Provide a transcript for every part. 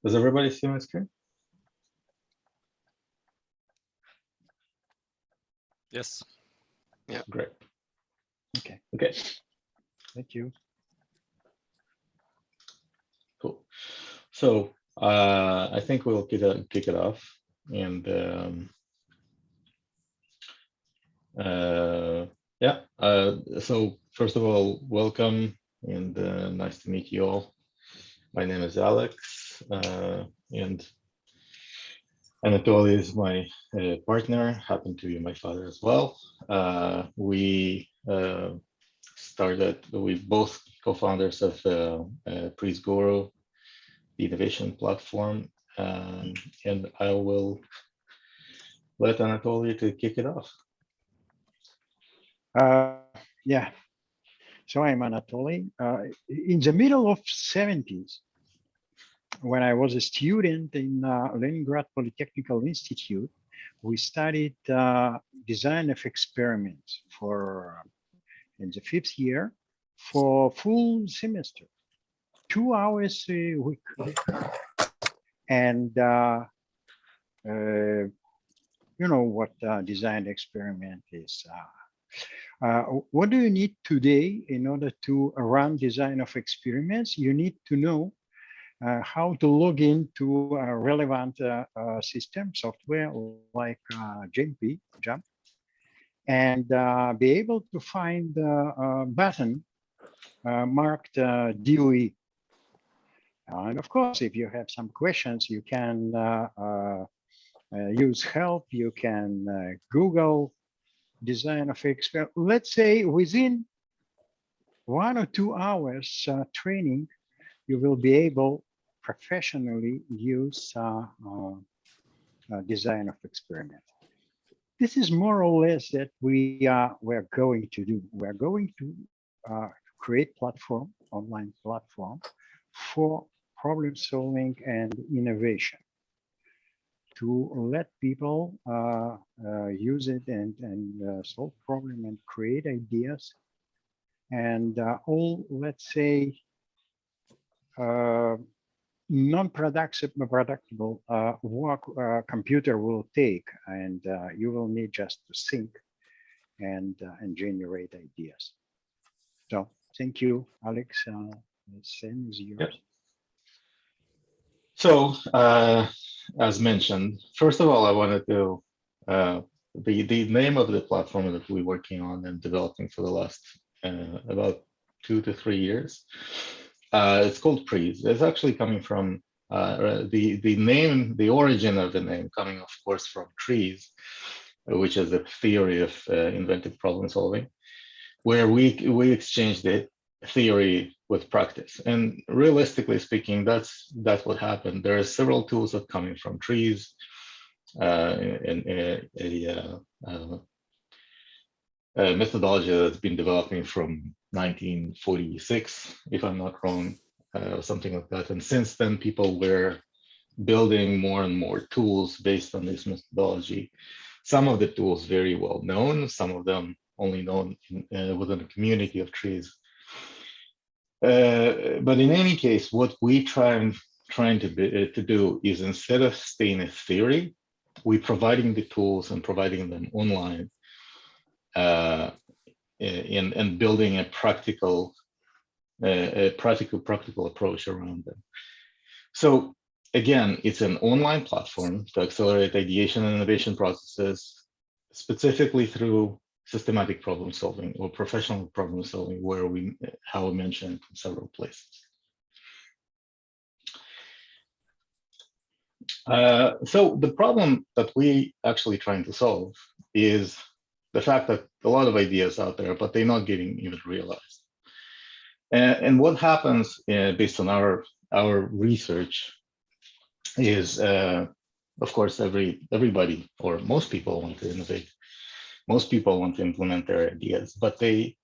Does everybody see my screen? Yes. Yeah. Great. Okay. Okay. Thank you. Cool. So I think we'll kick it off. And yeah. So first of all, welcome and nice to meet you all. My name is Alex, and Anatoly is my partner, happened to be my father as well. We both co-founders of PRIZ Guru, the Innovation Platform, and I will let Anatoly to kick it off. Yeah. So I'm Anatoly. In the middle of 70s, when I was a student in Leningrad Polytechnical Institute, we studied design of experiments for in the 5th year for full semester, 2 hours a week. And you know what design experiment is. What do you need today in order to run design of experiments? You need to know how to log into a relevant system software like JUMP, and be able to find a button marked DOE. And of course, if you have some questions, you can use help. You can Google design of experiment. Let's say within 1 or 2 hours training, you will be able professionally use design of experiment. This is more or less that we're going to do. We're going to create platform, online platform for problem solving and innovation, to let people use it and solve problem and create ideas, and all, let's say, non-productable work computer will take, and you will need just to think and generate ideas. So thank you, Alex. The same is yours. Yep. So as mentioned, first of all, I wanted to the name of the platform that we're working on and developing for the last about 2 to 3 years. It's called PRIZ. It's actually coming from the name, the origin of the name coming, of course, from PRIZ, which is a theory of inventive problem solving, where we exchange the theory with practice. And realistically speaking, that's what happened. There are several tools that coming from PRIZ, a methodology that's been developing from 1946, if I'm not wrong, or something like that. And since then, people were building more and more tools based on this methodology. Some of the tools very well known, some of them only known within the community of trees. But in any case, what we trying to do is, instead of staying a theory, we're providing the tools and providing them online, and building a practical approach around them. So again, it's an online platform to accelerate ideation and innovation processes, specifically through systematic problem solving or professional problem solving, where how I mentioned in several places. So the problem that we actually trying to solve is the fact that a lot of ideas out there, but they're not getting even realized. And what happens based on our research is, of course, everybody or most people want to innovate. Most people want to implement their ideas, but they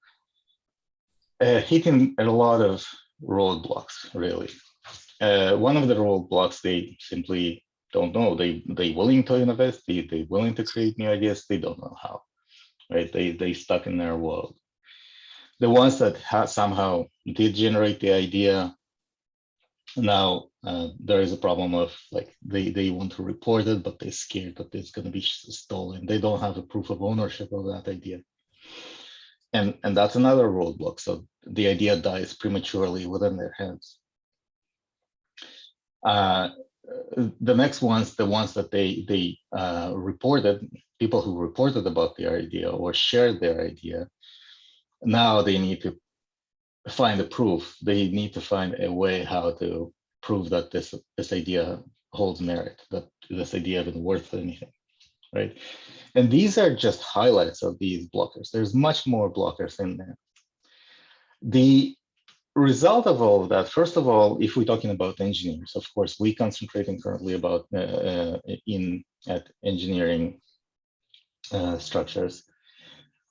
hitting a lot of roadblocks, really. One of the roadblocks, they simply don't know. They willing to innovate, they willing to create new ideas, they don't know how, right? They stuck in their world. The ones that somehow did generate the idea, now there is a problem of like they want to report it, but they're scared that it's going to be stolen. They don't have a proof of ownership of that idea. And that's another roadblock. So the idea dies prematurely within their heads. The next ones, the ones that they reported, people who reported about their idea or shared their idea, now they need to find a proof. They need to find a way how to prove that this idea holds merit, that this idea isn't worth anything, right? And these are just highlights of these blockers. There's much more blockers in there. The result of all of that, first of all, if we're talking about engineers, of course, we concentrating currently about at engineering structures.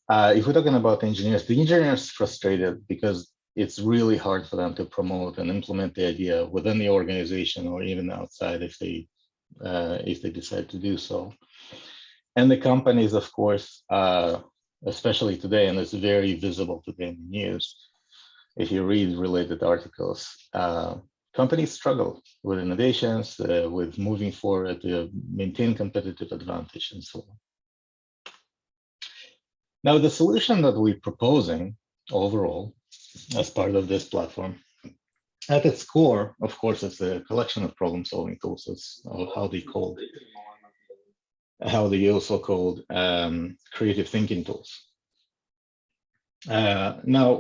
If we're talking about engineers, the engineers frustrated because it's really hard for them to promote and implement the idea within the organization or even outside if they decide to do so. And the companies, of course, especially today, and it's very visible today in the news, if you read related articles, companies struggle with innovations, with moving forward to maintain competitive advantage and so on. Now, the solution that we're proposing overall as part of this platform, at its core, of course, it's a collection of problem-solving tools. It's how they also called creative thinking tools. Now,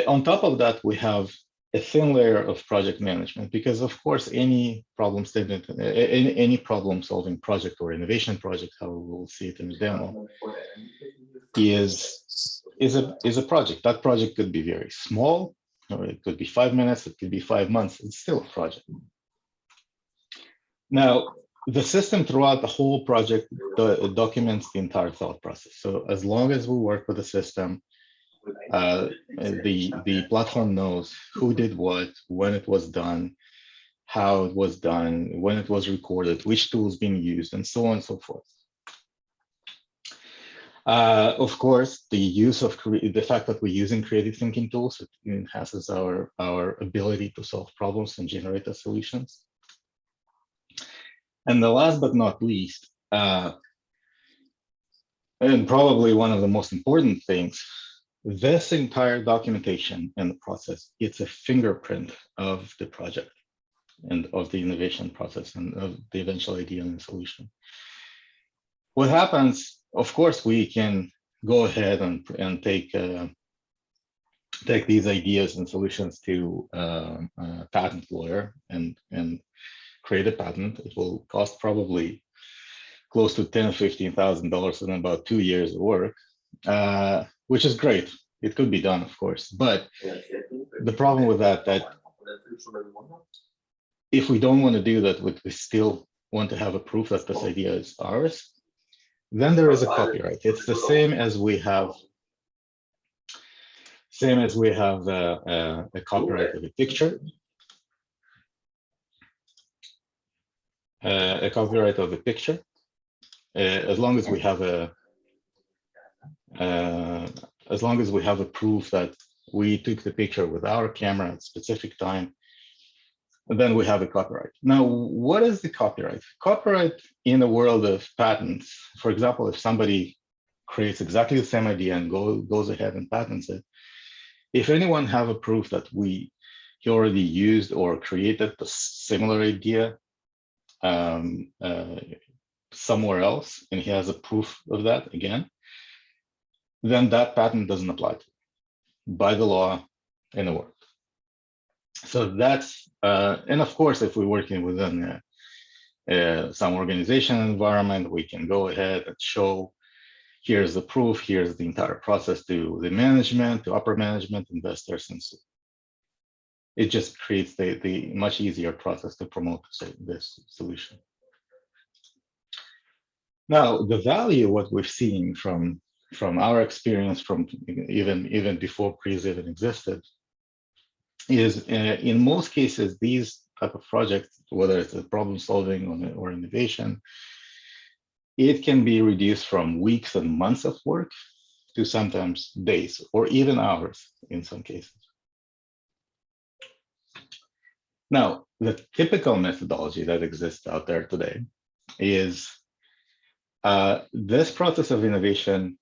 on top of that, we have a thin layer of project management, because of course, any problem statement, any problem-solving project or innovation project, how we'll see it in the demo, is a project. That project could be very small, or it could be 5 minutes, it could be 5 months. It's still a project. Now, the system throughout the whole project documents the entire thought process. So as long as we work with the system, the platform knows who did what, when it was done, how it was done, when it was recorded, which tools being used, and so on and so forth. Of course, the use of the fact that we're using creative thinking tools, it enhances our ability to solve problems and generate the solutions. And the last but not least, and probably one of the most important things, this entire documentation and the process, it's a fingerprint of the project and of the innovation process and of the eventual idea and solution. What happens, of course, we can go ahead and take these ideas and solutions to a patent lawyer and create a patent. It will cost probably close to $10,000 or $15,000 in about 2 years of work, which is great. It could be done, of course, but the problem with that if we don't want to do that, we still want to have a proof that this idea is ours, then there is a copyright. It's the same as we have a copyright of a picture. A copyright of a picture, as long as we have a proof that we took the picture with our camera at a specific time, then we have a copyright. Now, what is the copyright? Copyright in the world of patents, for example, if somebody creates exactly the same idea and goes ahead and patents it, if anyone have a proof that he already used or created the similar idea somewhere else, and he has a proof of that again, then that patent doesn't apply to by the law in the world. So that's, and of course, if we're working within some organization environment, we can go ahead and show, here's the proof, here's the entire process to the management, to upper management, investors, and so on. It just creates the much easier process to promote this solution. Now, the value, what we've seen from our experience, from even before PRIZ even existed, is in most cases, these type of projects, whether it's a problem solving or innovation, it can be reduced from weeks and months of work to sometimes days or even hours in some cases. Now, the typical methodology that exists out there today is this process of innovation.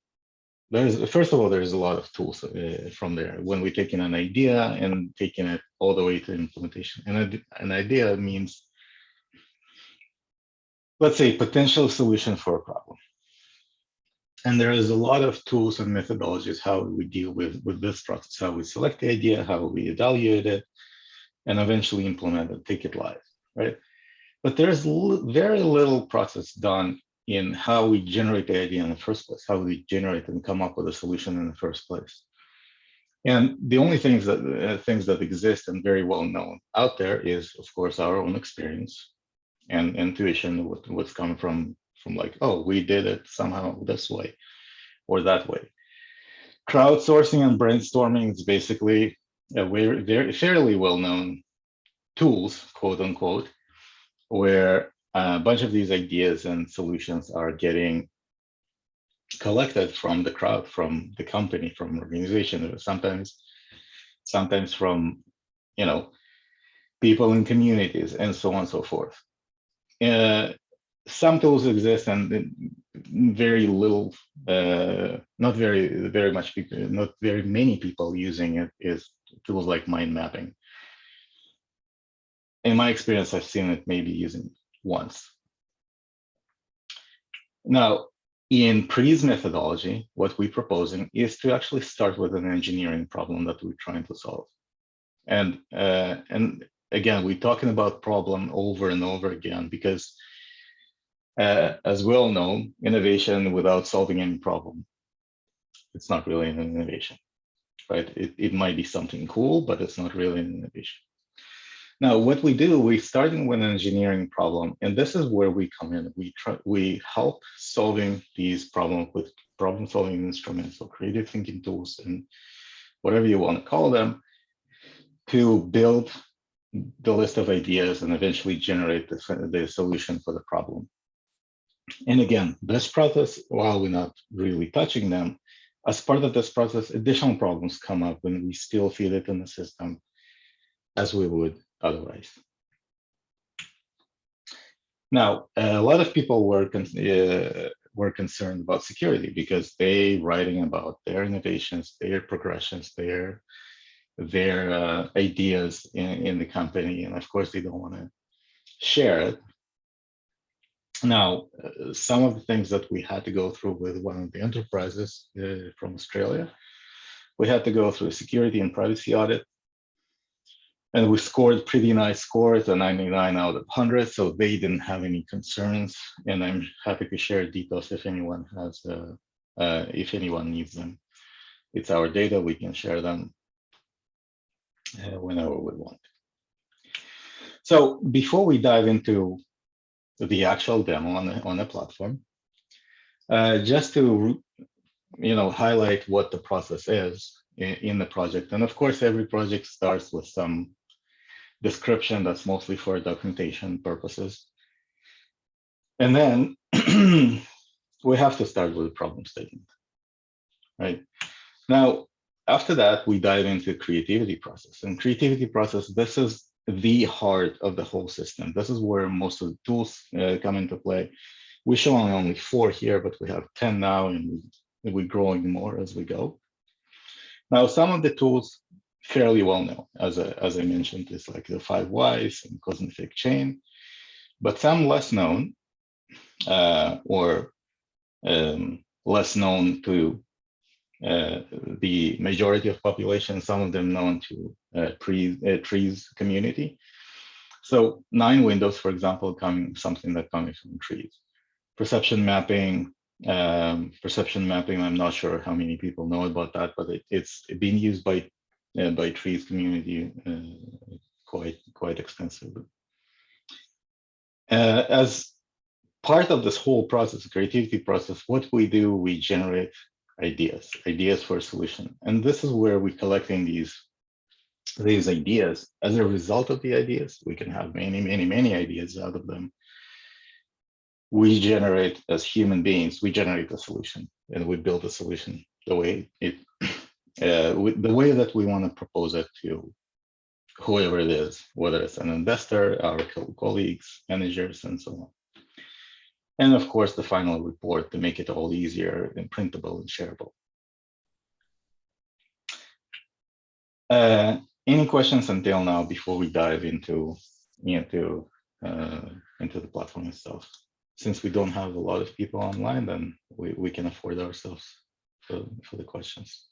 First of all, there's a lot of tools from there. When we take in an idea and taking it all the way to implementation, and an idea means, let's say, potential solution for a problem. And there is a lot of tools and methodologies how we deal with this process, how we select the idea, how we evaluate it, and eventually implement it, take it live, right? But there's very little process done in how we generate the idea in the first place, how we generate and come up with a solution in the first place. And the only things that exist and very well known out there is, of course, our own experience and intuition, what's coming from like, oh, we did it somehow this way or that way. Crowdsourcing and brainstorming is basically a very fairly well-known tools, quote unquote, where a bunch of these ideas and solutions are getting collected from the crowd, from the company, from organization, or sometimes from, you know, people in communities and so on and so forth. Some tools exist and very little, not very much people, not very many people using it is tools like mind mapping. In my experience, I've seen it maybe using once. Now, in PRIZ methodology, what we're proposing is to actually start with an engineering problem that we're trying to solve. And again, we're talking about problem over and over again, because as we all know, innovation without solving any problem, it's not really an innovation, right? It might be something cool, but it's not really an innovation. Now, what we do, we starting with an engineering problem, and this is where we come in. We help solving these problems with problem-solving instruments or creative thinking tools and whatever you want to call them, to build the list of ideas and eventually generate the solution for the problem. And again, this process, while we're not really touching them, as part of this process, additional problems come up when we still feed it in the system as we would otherwise. Now, a lot of people were concerned about security because they writing about their innovations, their progressions, their ideas in the company, and of course they don't want to share it. Now, some of the things that we had to go through with one of the enterprises from Australia, we had to go through a security and privacy audit. And we scored pretty nice scores, a 99 out of 100, so they didn't have any concerns. And I'm happy to share details if anyone has, if anyone needs them. It's our data, we can share them whenever we want. So before we dive into the actual demo on the platform, just to highlight what the process is in the project. And of course, every project starts with some description that's mostly for documentation purposes. And then we have to start with a problem statement, right? Now, after that, we dive into creativity process. And creativity process, this is the heart of the whole system. This is where most of the tools come into play. We're showing only 4 here, but we have 10 now, and we're growing more as we go. Now, some of the tools fairly well known, as I mentioned, is like the 5 whys and cosmic chain, but some less known or less known to the majority of population, some of them known to PRIZ community. So 9 windows, for example, something that comes from PRIZ. Perception mapping, I'm not sure how many people know about that, but it's being used by PRIZ community quite extensively. As part of this whole process, creativity process, what we do, we generate ideas for a solution. And this is where we're collecting these ideas. As a result of the ideas, we can have many ideas out of them. We generate, as human beings, we generate a solution, and we build a solution the way that we want to propose it to whoever it is, whether it's an investor, our colleagues, managers, and so on. And of course, the final report to make it all easier and printable and shareable. Any questions until now before we dive into the platform itself? Since we don't have a lot of people online, then we can afford ourselves for the questions.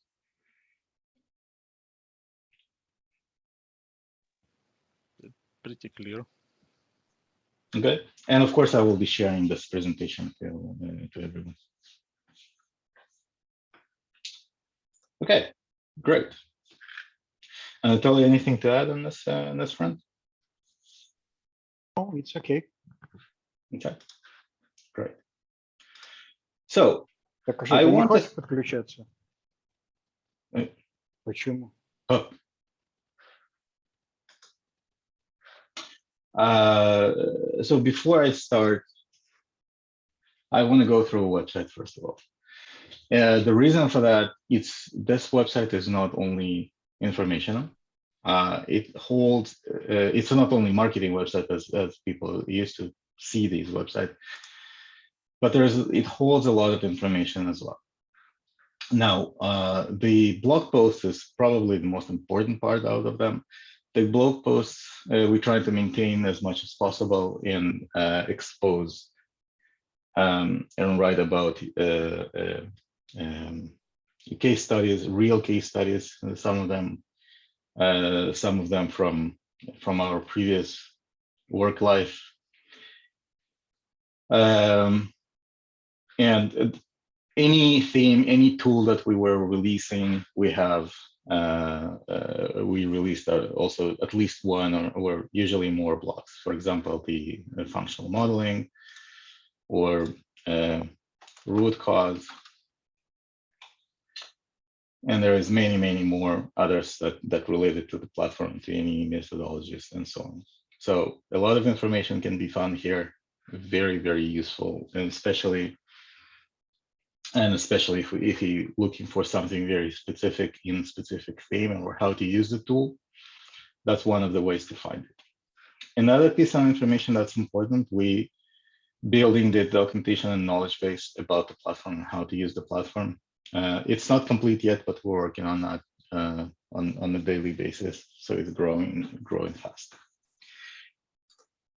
Pretty clear. Okay, and of course I will be sharing this presentation to everyone. Okay, great. Anatoly, anything to add on this front? Oh, it's okay. Okay, great. So Також I ты не wanted. хочешь подключаться? Э. Почему? Oh. So before I start, I want to go through a website first of all. The reason for that, this website is not only informational. It holds. It's not only marketing website as people used to see these websites, but it holds a lot of information as well. Now, the blog post is probably the most important part out of them. The blog posts we try to maintain as much as possible and expose and write about case studies, real case studies. Some of them from our previous work life, and any theme, any tool that we were releasing, we released also at least one or usually more blogs. For example, the functional modeling or root cause. And there is many more others that related to the platform, to any methodologies and so on. So a lot of information can be found here, very useful, and especially if you're looking for something very specific in specific theme or how to use the tool, that's one of the ways to find it. Another piece of information that's important, we building the documentation and knowledge base about the platform and how to use the platform. It's not complete yet, but we're working on that on a daily basis. So it's growing fast.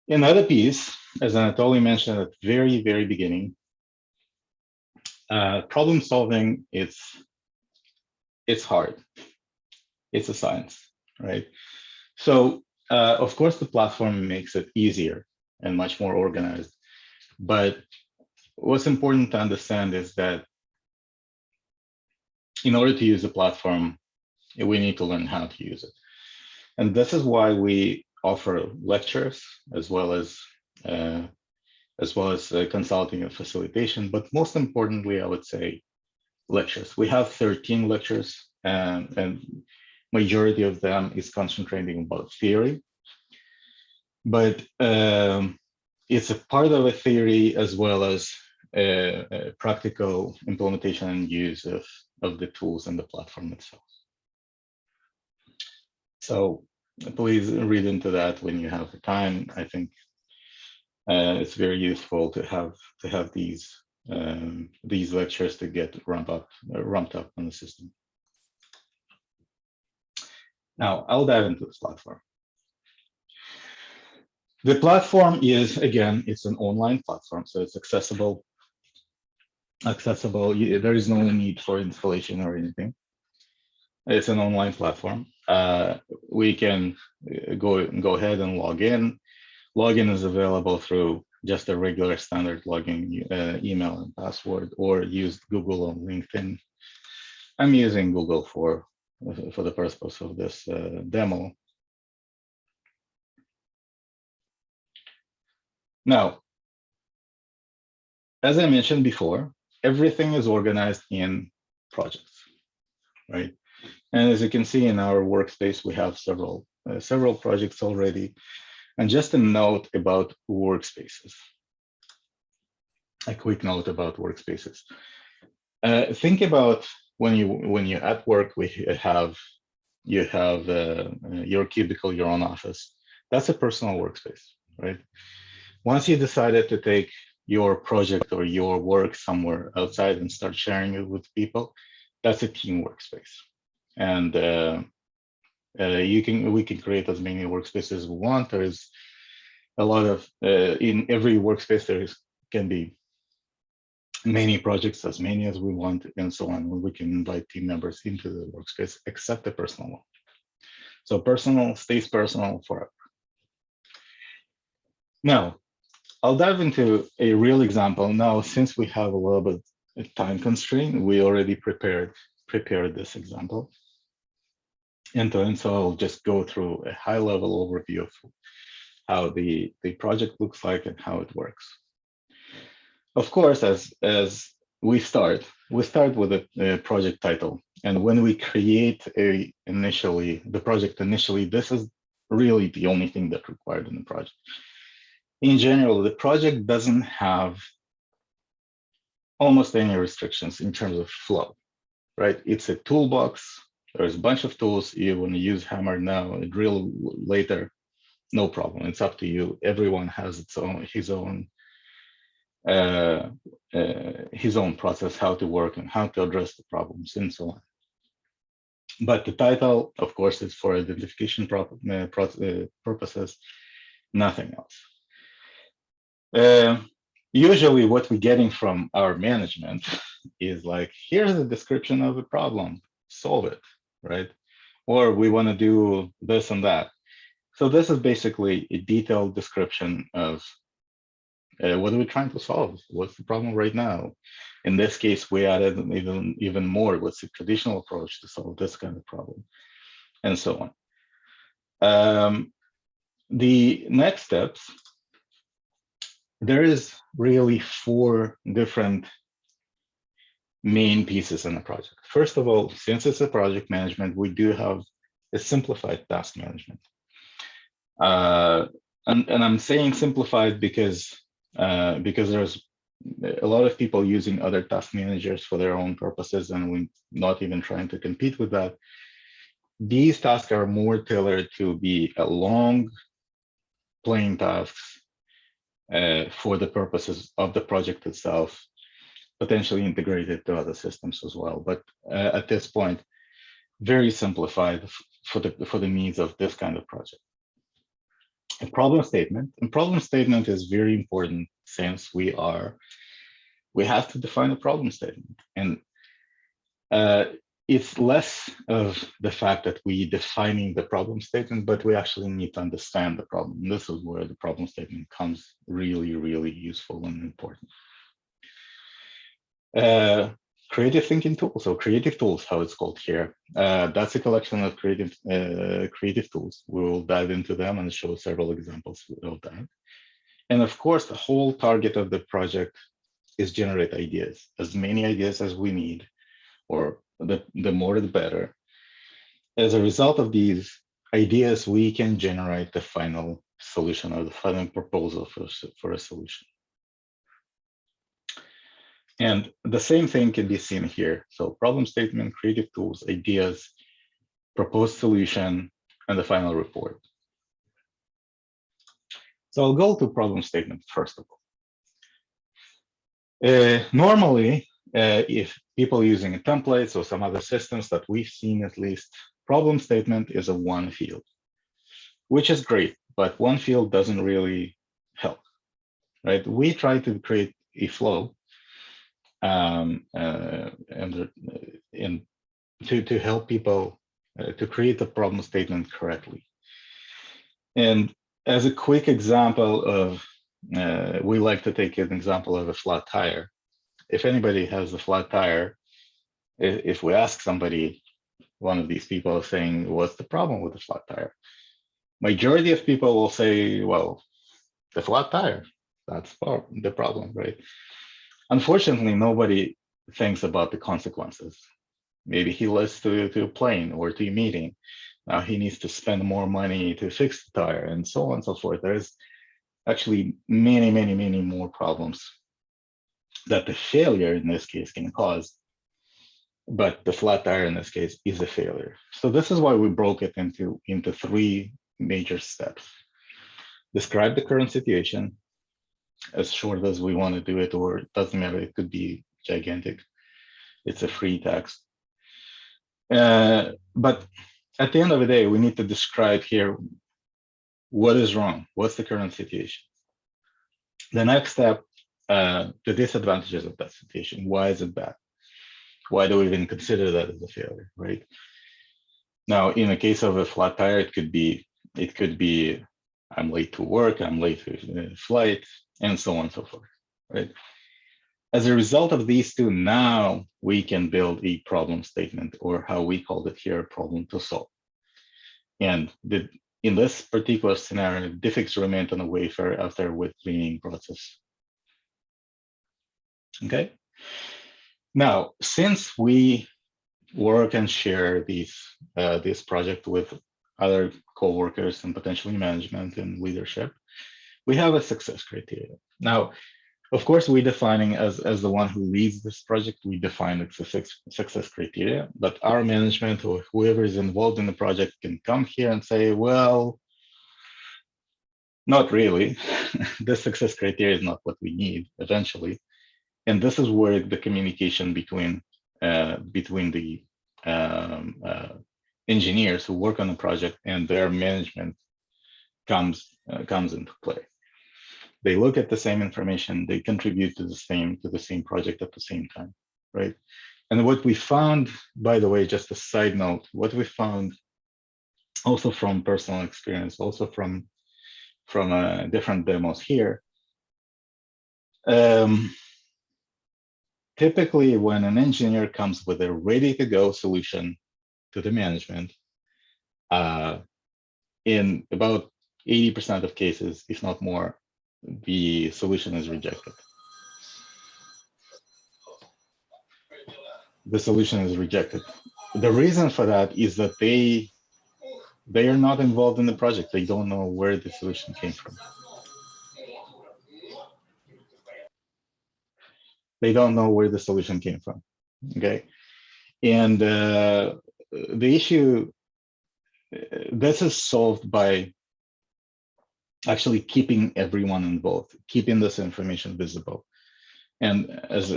Another piece, as Anatoly mentioned at the very beginning, problem solving, it's hard. It's a science, right? So of course the platform makes it easier and much more organized. But what's important to understand is that in order to use the platform, we need to learn how to use it. And this is why we offer lectures as well as consulting and facilitation. But most importantly, I would say lectures. We have 13 lectures, and majority of them is concentrating about theory. But it's a part of a theory as well as a practical implementation and use of the tools and the platform itself. So please read into that when you have the time. I think it's very useful to have these lectures to get ramped up on the system. Now I'll dive into this platform. The platform is, again, it's an online platform, so it's accessible. There is no need for installation or anything. It's an online platform. We can go ahead and log in. Login is available through just a regular standard login email and password, or use Google or LinkedIn. I'm using Google for the purpose of this demo. Now, as I mentioned before, everything is organized in projects, right? And as you can see in our workspace, we have several projects already. And just a note about workspaces. A quick note about workspaces. Think about when you're at work, we have you have your cubicle, your own office. That's a personal workspace, right? Once you decided to take your project or your work somewhere outside and start sharing it with people, that's a team workspace. And we can create as many workspaces as we want. There is a lot of in every workspace can be many projects, as many as we want, and so on. We can invite team members into the workspace, except the personal one. So personal stays personal forever. Now, I'll dive into a real example. Now, since we have a little bit of time constraint, we already prepared this example. And so I'll just go through a high-level overview of how the project looks like and how it works. Of course, as we start with a project title. And when we create the project initially, this is really the only thing that's required in the project. In general, the project doesn't have almost any restrictions in terms of flow, right? It's a toolbox. There's a bunch of tools. You want to use Hammer now, drill later, no problem. It's up to you. Everyone has his own process, how to work and how to address the problems and so on. But the title, of course, is for identification purposes, nothing else. Usually what we're getting from our management is like, here's a description of the problem, solve it, right? Or we want to do this and that. So this is basically a detailed description of what are we trying to solve? What's the problem right now? In this case, we added even more. What's the traditional approach to solve this kind of problem? And so on. The next steps, there is really 4 different main pieces in the project. First of all, since it's a project management, we do have a simplified task management. And I'm saying simplified because there's a lot of people using other task managers for their own purposes, and we're not even trying to compete with that. These tasks are more tailored to be a long plain tasks for the purposes of the project itself, potentially integrated to other systems as well. But at this point, very simplified for the needs of this kind of project. A problem statement. A problem statement is very important since we have to define a problem statement. And it's less of the fact that we're defining the problem statement, but we actually need to understand the problem. This is where the problem statement comes really, really useful and important. Creative thinking tools, or creative tools, how it's called here. That's a collection of creative tools. We will dive into them and show several examples of that. And of course, the whole target of the project is generate ideas, as many ideas as we need, or the more the better. As a result of these ideas, we can generate the final solution or the final proposal for a solution. And the same thing can be seen here. So problem statement, creative tools, ideas, proposed solution, and the final report. So I'll go to problem statement first of all. Normally, if people using templates or some other systems that we've seen at least, problem statement is a one field, which is great, but one field doesn't really help, right? We try to create a flow and to help people to create the problem statement correctly. And as a quick example of, we like to take an example of a flat tire. If anybody has a flat tire, if we ask somebody, one of these people saying, what's the problem with the flat tire? Majority of people will say, well, the flat tire, that's the problem, right? Unfortunately, nobody thinks about the consequences. Maybe he lives to a plane or to a meeting. Now he needs to spend more money to fix the tire and so on and so forth. There's actually many, many, many more problems that the failure in this case can cause but the flat tire in this case is a failure. So this is why we broke it into three major steps. Describe the current situation, as short as we want to do it, or it doesn't matter, it could be gigantic. It's a free text. But at the end of the day, we need to describe here what is wrong, what's the current situation. The next step, the disadvantages of that situation. Why is it bad? Why do we even consider that as a failure, right? Now, in the case of a flat tire, it could be I'm late to work, I'm late to flight, and so on and so forth, right? As a result of these two, now we can build a problem statement, or how we called it here, problem to solve. And in this particular scenario, defects remained on the wafer after wet cleaning process. Okay. Now, since we work and share this project with other co-workers and potentially management and leadership, we have a success criteria. Now, of course, we defining as the one who leads this project, we define its success criteria, but our management or whoever is involved in the project can come here and say, well, not really. The success criteria is not what we need eventually. And this is where the communication between the engineers who work on the project and their management comes into play. They look at the same information, they contribute to the same project at the same time, right? And what we found, by the way, just a side note, what we found also from personal experience, also from different demos here, typically when an engineer comes with a ready-to-go solution to the management, in about 80% of cases, if not more, the solution is rejected. The solution is rejected. The reason for that is that they are not involved in the project. They don't know where the solution came from. They don't know where the solution came from. Okay, and the issue, this is solved by actually keeping everyone involved, keeping this information visible. And as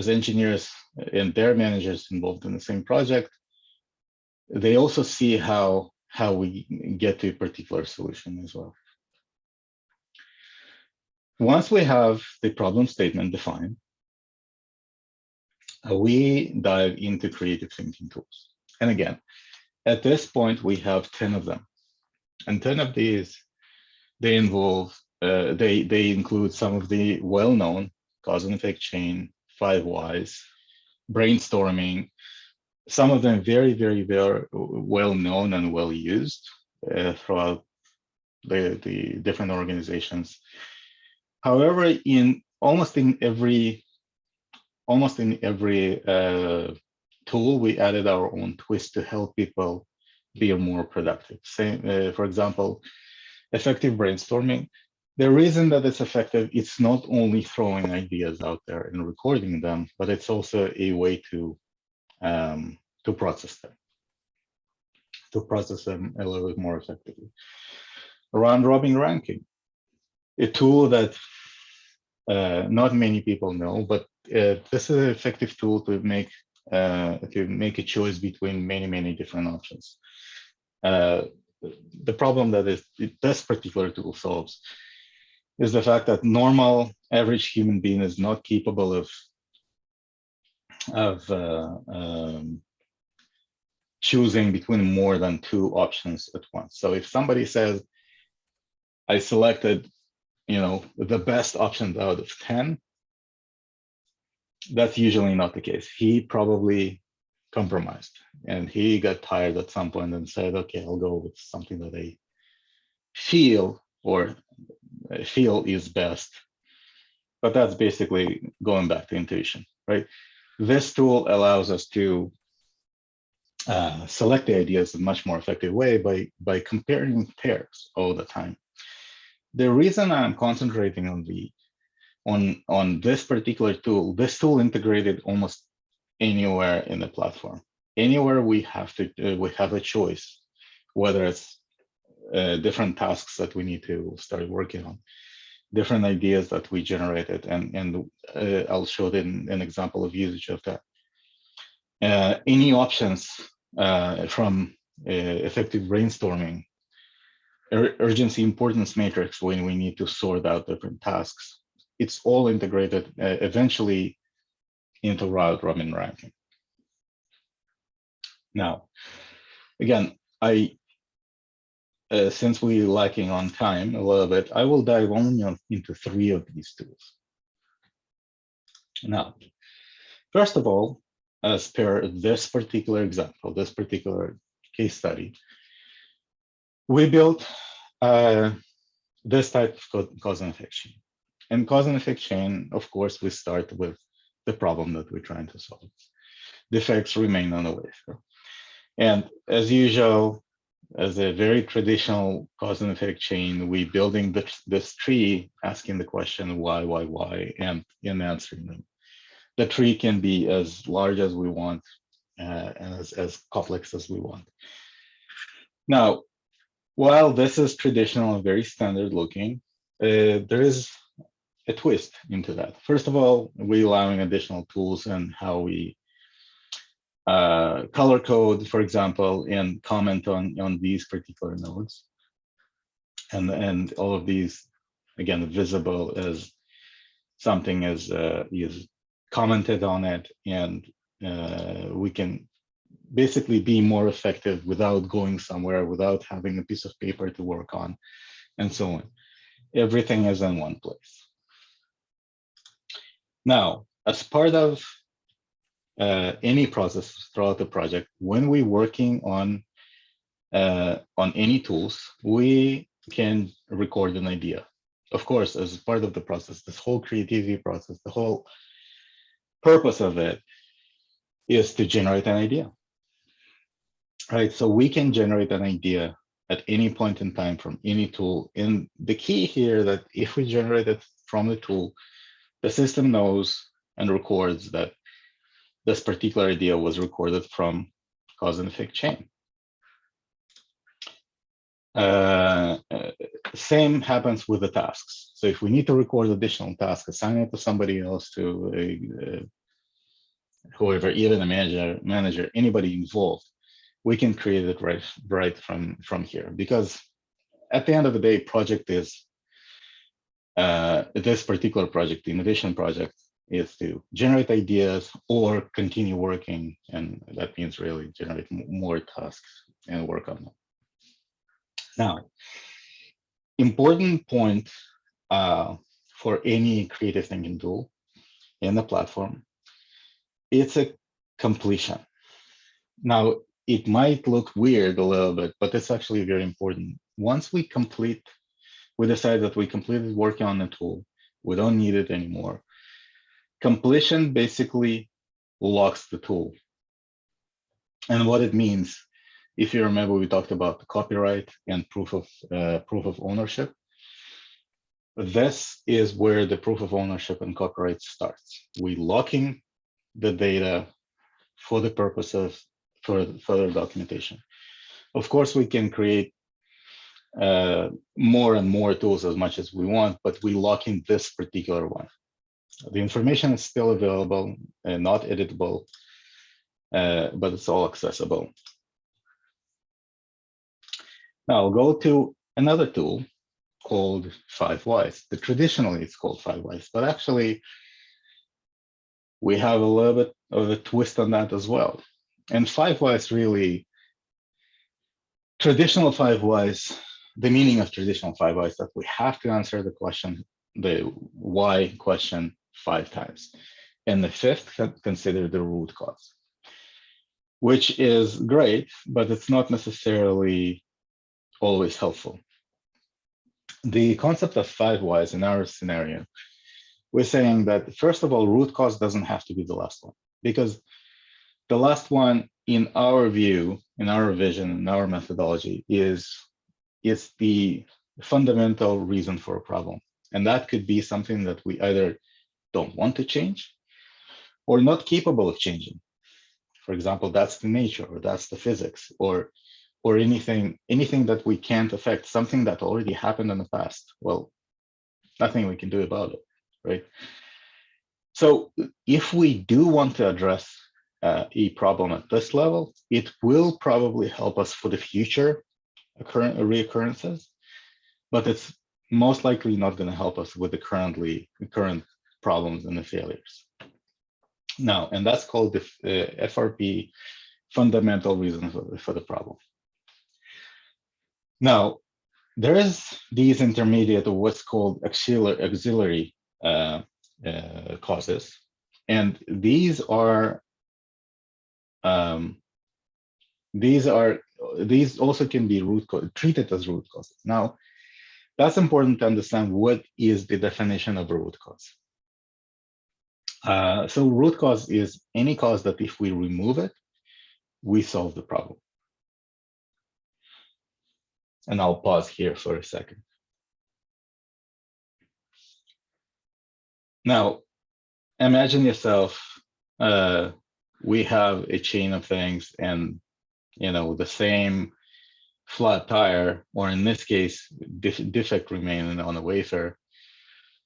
engineers and their managers involved in the same project, they also see how we get to a particular solution as well. Once we have the problem statement defined, we dive into creative thinking tools. And again, at this point, we have 10 of them. And 10 of these, they involve, they include some of the well-known cause and effect chain, 5 whys, brainstorming, some of them very, very, very well-known and well-used throughout the different organizations. However, almost in every tool, we added our own twist to help people be more productive. Same, for example, effective brainstorming. The reason that it's effective, it's not only throwing ideas out there and recording them, but it's also a way to process them a little bit more effectively. Round robin ranking, a tool that not many people know, but this is an effective tool to make a choice between many different options. The problem that this particular tool solves is the fact that normal average human being is not capable of choosing between more than 2 options at once. So if somebody says, I selected, the best options out of 10, that's usually not the case. He probably compromised and he got tired at some point and said, okay, I'll go with something that I feel is best. But that's basically going back to intuition, right? This tool allows us to select the ideas in a much more effective way by comparing pairs all the time. The reason I'm concentrating on this particular tool, this tool integrated almost anywhere in the platform. Anywhere we have a choice, whether it's different tasks that we need to start working on, different ideas that we generated, and I'll show an example of usage of that. Any options from effective brainstorming, urgency importance matrix when we need to sort out different tasks. It's all integrated eventually into route robin ranking. Now, again, since we're lacking on time a little bit, I will dive only into 3 of these tools. Now, first of all, as per this particular example, this particular case study, we built this type of cause and effect chain. And cause and effect chain, of course, we start with the problem that we're trying to solve. The effects remain on the way through. And as usual, as a very traditional cause and effect chain, we building this tree, asking the question why, and answering them. The tree can be as large as we want and as complex as we want. Now, while this is traditional and very standard looking, there is a twist into that. First of all, we're allowing additional tools and how we color code, for example, and comment on these particular nodes. And all of these, again, visible as something is commented on it, and we can basically be more effective without going somewhere, without having a piece of paper to work on, and so on. Everything is in one place. Now, as part of any process throughout the project, when we're working on any tools, we can record an idea. Of course, as part of the process, this whole creativity process, the whole purpose of it is to generate an idea. Right, so we can generate an idea at any point in time from any tool. And the key here that if we generate it from the tool, the system knows and records that this particular idea was recorded from cause and effect chain. Same happens with the tasks. So if we need to record additional tasks, assign it to somebody else, to whoever, even a manager, anybody involved, we can create it right from here. Because at the end of the day, project is this particular project, the innovation project, is to generate ideas or continue working, and that means really generate more tasks and work on them. Now, important point for any creative thinking tool in the platform, it's a completion. Now, it might look weird a little bit, but it's actually very important. Once we decide that we completed working on the tool, we don't need it anymore. Completion basically locks the tool. And what it means, if you remember, we talked about the copyright and proof of ownership. This is where the proof of ownership and copyright starts. We locking the data for the purpose of further documentation. Of course, we can create more and more tools as much as we want, but we lock in this particular one. The information is still available and not editable, but it's all accessible. Now I'll go to another tool called 5 Whys. Traditionally, it's called 5 Whys, but actually we have a little bit of a twist on that as well. And 5 Whys really, traditional 5 Whys, the meaning of traditional 5 Whys that we have to answer the question, the why question 5 times. And the 5th, consider the root cause, which is great, but it's not necessarily always helpful. The concept of 5 Whys in our scenario, we're saying that, first of all, root cause doesn't have to be the last one, because the last one, in our view, in our vision, in our methodology, is the fundamental reason for a problem. And that could be something that we either don't want to change or not capable of changing. For example, that's the nature, or that's the physics, or anything that we can't affect, something that already happened in the past. Well, nothing we can do about it, right? So if we do want to address a problem at this level, it will probably help us for the future reoccurrences, but it's most likely not going to help us with the current problems and the failures. Now, and that's called the FRP, fundamental reason for the problem. Now, there is these intermediate, or what's called auxiliary causes, and these also can be treated as root causes. Now, that's important to understand what is the definition of a root cause. So root cause is any cause that if we remove it, we solve the problem. And I'll pause here for a second. Now, imagine yourself, we have a chain of things, and the same flat tire, or in this case, defect remaining on the wafer.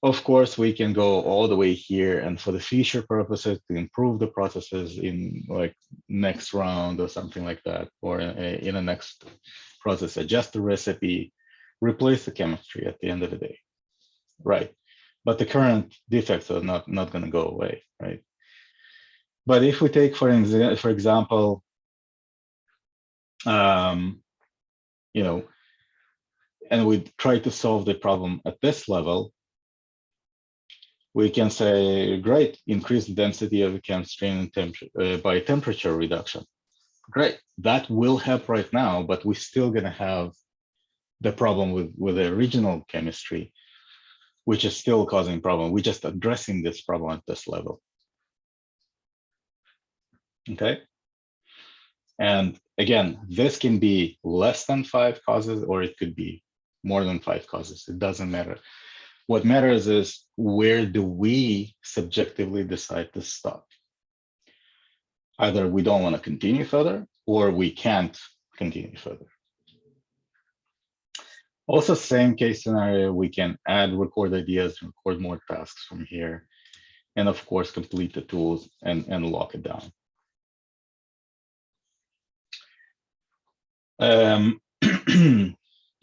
Of course, we can go all the way here, and for the future purposes, to improve the processes in like next round or something like that, or in the next process, adjust the recipe, replace the chemistry at the end of the day, right? But the current defects are not going to go away, right? But if we take, for example, and we try to solve the problem at this level, we can say, great, increase the density of the chemistry by temperature reduction. Great, that will help right now, but we're still going to have the problem with the original chemistry, which is still causing problem. We're just addressing this problem at this level. Okay. And again, this can be less than 5 causes, or it could be more than 5 causes. It doesn't matter. What matters is, where do we subjectively decide to stop? Either we don't want to continue further, or we can't continue further. Also, same case scenario, we can add record ideas, record more tasks from here, and of course, complete the tools and lock it down.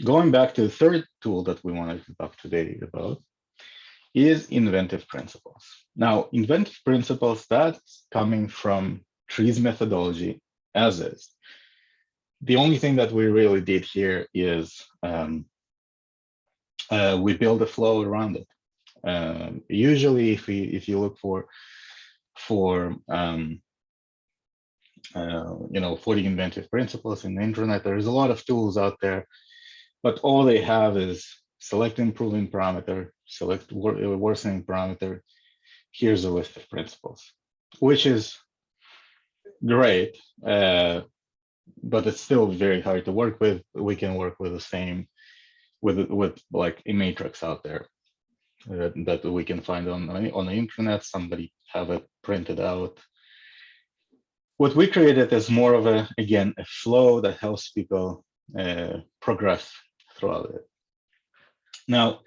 Going back to the third tool that we wanted to talk today about is inventive principles. Now, inventive principles, that's coming from PRIZ methodology as is. The only thing that we really did here is we build a flow around it. Usually, if you look for the inventive principles in the internet, there's a lot of tools out there, but all they have is select improving parameter, select worsening parameter. Here's a list of principles, which is great, but it's still very hard to work with. We can work with the same, with like a matrix out there that we can find on the internet. Somebody have it printed out. What we created is more of a flow that helps people progress throughout it. Now,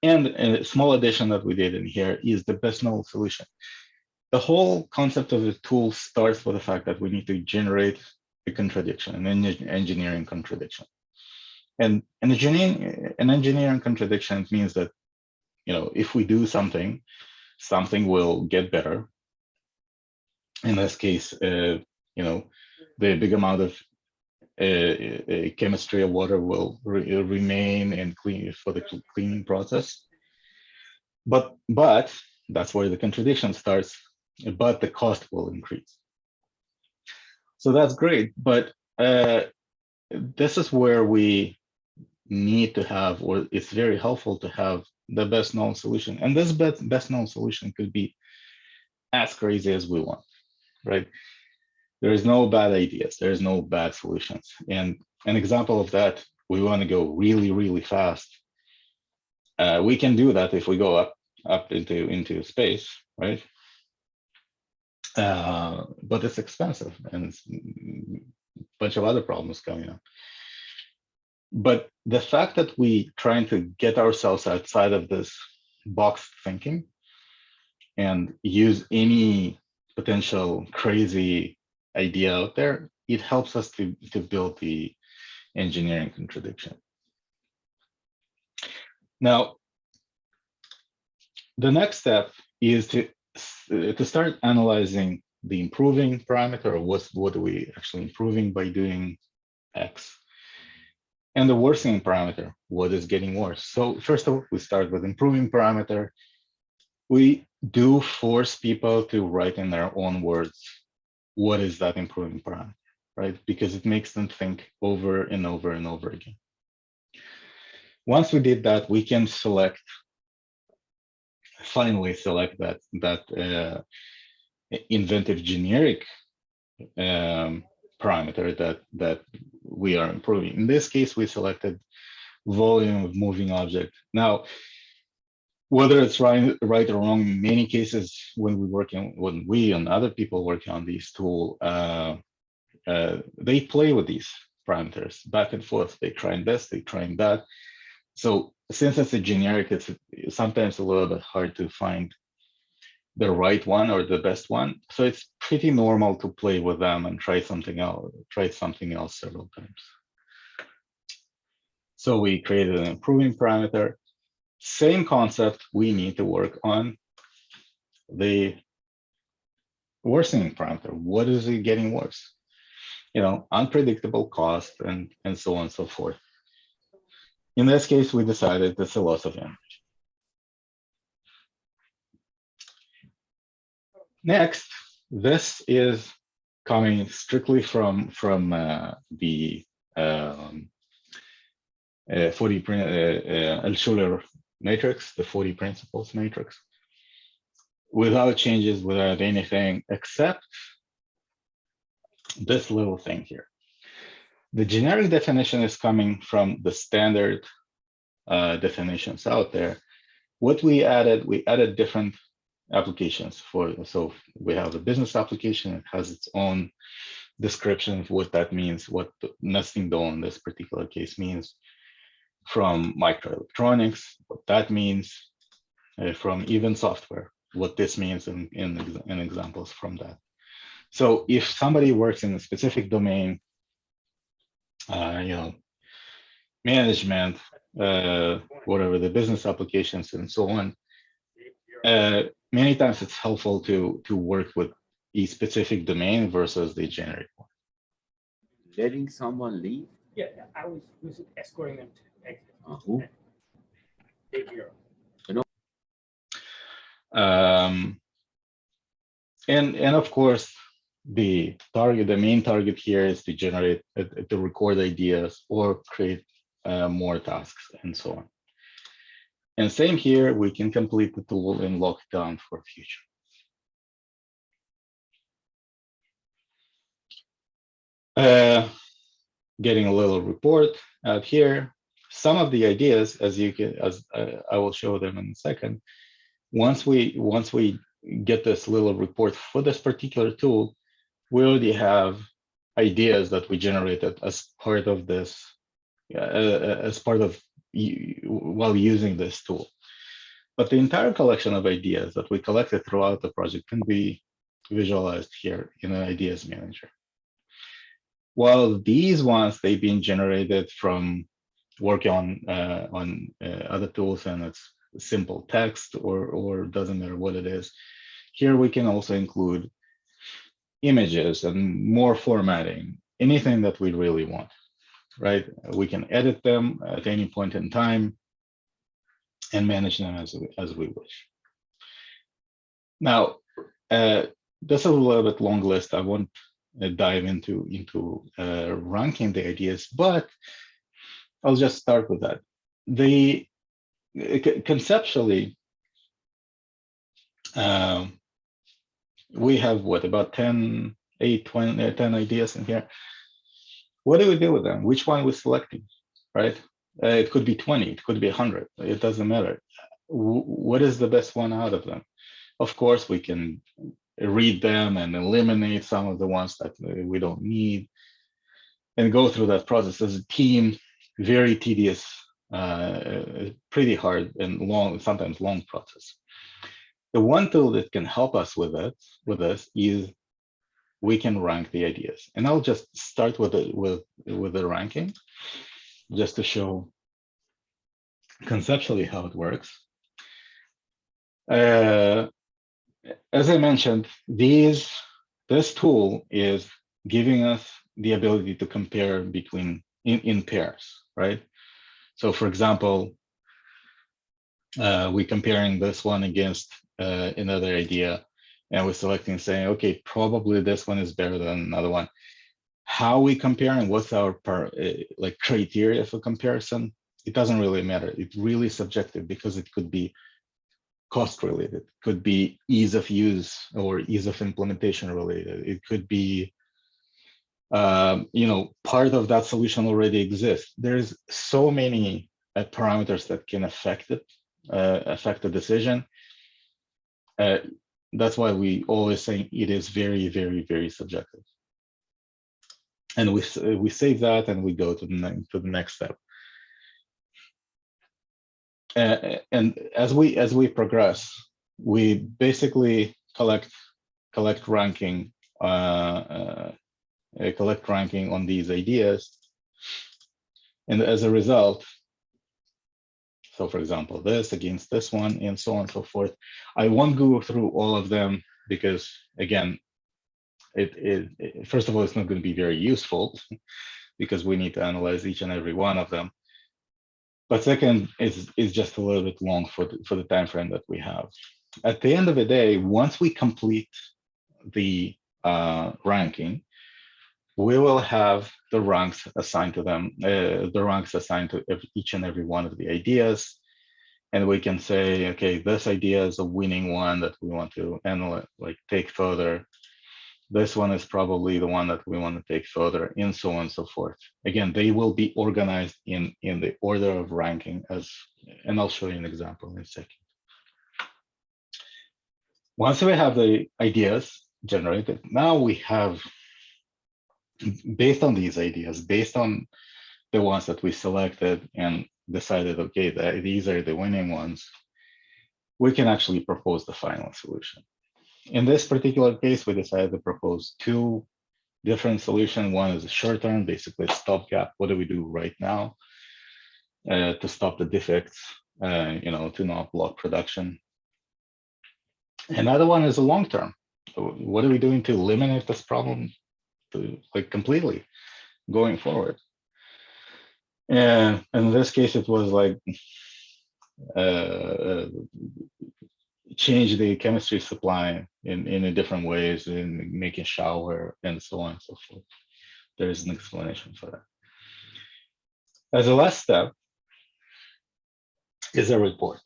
and a small addition that we did in here is the best known solution. The whole concept of the tool starts with the fact that we need to generate a contradiction, an engineering contradiction. And an engineering contradiction means that, if we do something, something will get better. In this case, the big amount of chemistry of water will remain and clean for the cleaning process. But that's where the contradiction starts. But the cost will increase. So that's great. But this is where we need to have, or it's very helpful to have, the best known solution. And this best known solution could be as crazy as we want, right? There is no bad ideas. There is no bad solutions. And an example of that, we want to go really, really fast. We can do that if we go up into space, right? but it's expensive and it's a bunch of other problems coming up. But the fact that we trying to get ourselves outside of this box thinking and use any potential crazy idea out there, it helps us to build the engineering contradiction. Now, the next step is to start analyzing the improving parameter, or what are we actually improving by doing X, and the worsening parameter, what is getting worse. So first of all, we start with improving parameter. We do force people to write in their own words, what is that improving parameter, right? Because it makes them think over and over and over again. Once we did that, we can finally select that inventive generic parameter that we are improving. In this case, we selected volume of moving object. Now, whether it's right or wrong, in many cases when we and other people working on these tools, they play with these parameters back and forth. They trying this, they trying that. So since it's a generic, it's sometimes a little bit hard to find the right one or the best one. So it's pretty normal to play with them and try something else several times. So we created an improving parameter. Same concept, we need to work on the worsening parameter. What is it getting worse? Unpredictable cost and so on and so forth. In this case, we decided it's a loss of energy. Next, this is coming strictly from the 40 Schuler matrix, the 40 principles matrix, without changes, without anything except this little thing here. The generic definition is coming from the standard definitions out there. What we added different applications so we have a business application. It has its own description of what that means, what the nesting doll in this particular case means, from microelectronics, what that means, from even software, what this means in examples from that. So if somebody works in a specific domain, management, whatever the business applications and so on, many times it's helpful to work with a specific domain versus the generic one. Letting someone leave? Yeah, I was escorting them to exit. Who? Big hero. And of course, the main target here is to generate, to record ideas or create more tasks and so on. And same here, we can complete the tool and lock it down for future. Getting a little report out here. Some of the ideas, as I will show them in a second. Once we get this little report for this particular tool, we already have ideas that we generated as part of this, while using this tool. But the entire collection of ideas that we collected throughout the project can be visualized here in an ideas manager. While these ones, they've been generated from working on other tools, and it's simple text or doesn't matter what it is. Here we can also include images and more formatting, anything that we really want, right? We can edit them at any point in time and manage them as we wish. Now, this is a little bit long list. I won't dive into ranking the ideas, but I'll just start with that. Conceptually, we have about 10 ideas in here. What do we do with them? Which one we're selecting, right? It could be 20, it could be 100, it doesn't matter. What is the best one out of them? Of course, we can read them and eliminate some of the ones that we don't need, and go through that process as a team. Very tedious, pretty hard and long, sometimes long process. The one tool that can help us with this is we can rank the ideas. And I'll just start with the ranking, just to show conceptually how it works. As I mentioned, this tool is giving us the ability to compare between in pairs, right? So for example, we're comparing this one against another idea, and we're selecting, saying, okay, probably this one is better than another one. How we compare and what's our like criteria for comparison, it doesn't really matter. It's really subjective because it could be cost related, could be ease of use or ease of implementation related. It could be, part of that solution already exists. There's so many parameters that can affect it, affect the decision. That's why we always say it is very, very, very subjective. And we save that and we go to the next step. And as we progress, we basically collect ranking, collect ranking on these ideas, and as a result, so for example, this against this one, and so on and so forth. I won't go through all of them because, again, it first of all, it's not going to be very useful because we need to analyze each and every one of them. But second, is just a little bit long for the time frame that we have. At the end of the day, once we complete the ranking, we will have the ranks assigned to them, the ranks assigned to each and every one of the ideas. And we can say, okay, this idea is a winning one that we want to analyze, like take further. This one is probably the one that we want to take further, and so on and so forth. Again, they will be organized in the order of ranking, and I'll show you an example in a second. Once we have the ideas generated, now we have, based on these ideas, based on the ones that we selected and decided, okay, these are the winning ones, we can actually propose the final solution. In this particular case, we decided to propose two different solutions. One is a short term, basically a stopgap. What do we do right now to stop the defects, to not block production? Another one is a long term. What are we doing to eliminate this problem completely going forward? And in this case, it was like change the chemistry supply in a different ways, in making shower and so on and so forth. There is an explanation for that. As a last step is a report.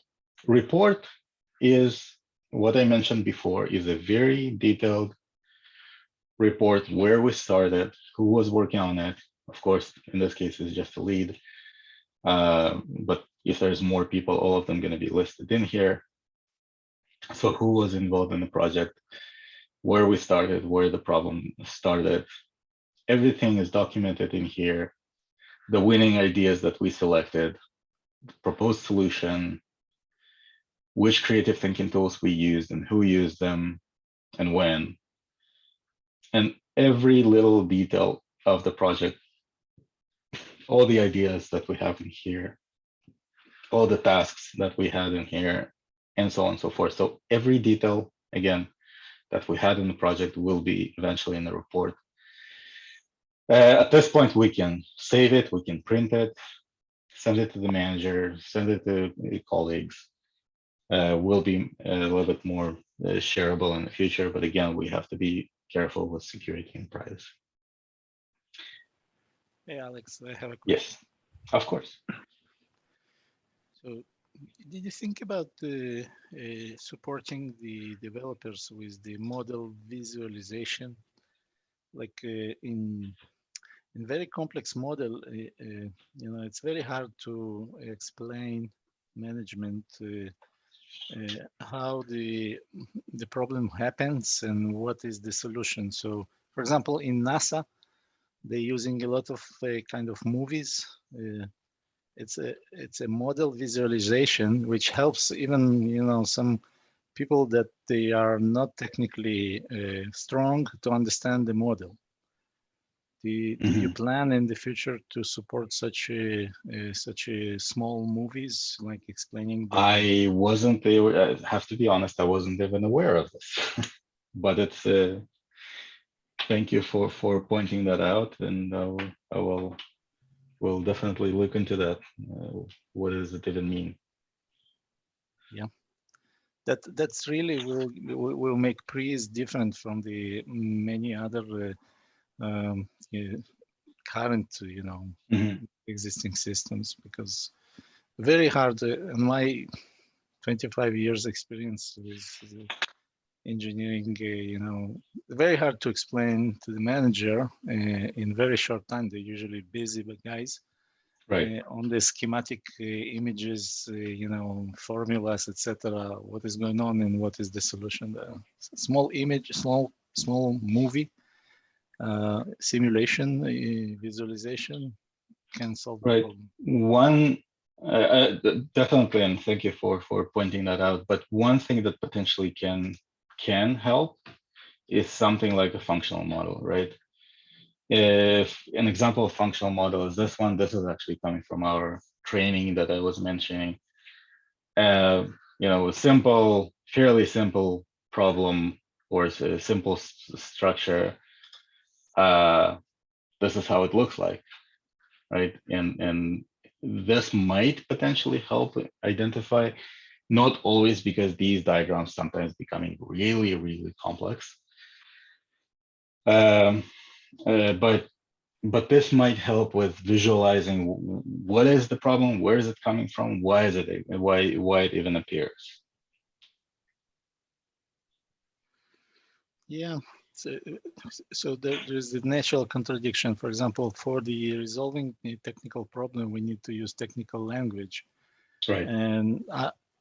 Report is what I mentioned before, is a very detailed report where we started, who was working on it. Of course, in this case, it's just a lead. But if there's more people, all of them going to be listed in here. So who was involved in the project, where we started, where the problem started. Everything is documented in here. The winning ideas that we selected, the proposed solution, which creative thinking tools we used and who used them and when. And every little detail of the project, all the ideas that we have in here, all the tasks that we had in here, and so on and so forth. So every detail, again, that we had in the project will be eventually in the report. At this point, we can save it, we can print it, send it to the manager, send it to colleagues. Will be a little bit more shareable in the future, but again, we have to be careful with security and privacy. Hey, Alex, I have a question. Yes, of course. So, did you think about supporting the developers with the model visualization? Like in very complex model, it's very hard to explain management how the problem happens and what is the solution. So, for example, in NASA, they're using a lot of kind of movies. It's a model visualization which helps even some people that they are not technically strong to understand the model. Do you plan in the future to support such a small movies, like explaining the... I wasn't, I have to be honest, I wasn't even aware of this. But it's, thank you for pointing that out, and I will definitely look into that. What does it even mean? Yeah, that's really will make PRIZ different from the many other current existing systems, because very hard in my 25 years experience with engineering, very hard to explain to the manager in very short time. They're usually busy guys. Right. On the schematic images, formulas, etc. What is going on and what is the solution? Small image, small movie, simulation, visualization can solve the Right. problem. One, definitely, and thank you for pointing that out. But one thing that potentially can help is something like a functional model, right? If an example of functional model is this one, this is actually coming from our training that I was mentioning. A fairly simple problem or a simple structure. This is how it looks like, right? And this might potentially help identify, not always, because these diagrams sometimes becoming really, really complex. But this might help with visualizing what is the problem, where is it coming from, why is it, why it even appears. Yeah. So there's the natural contradiction. For example, for the resolving a technical problem, we need to use technical language. Right. And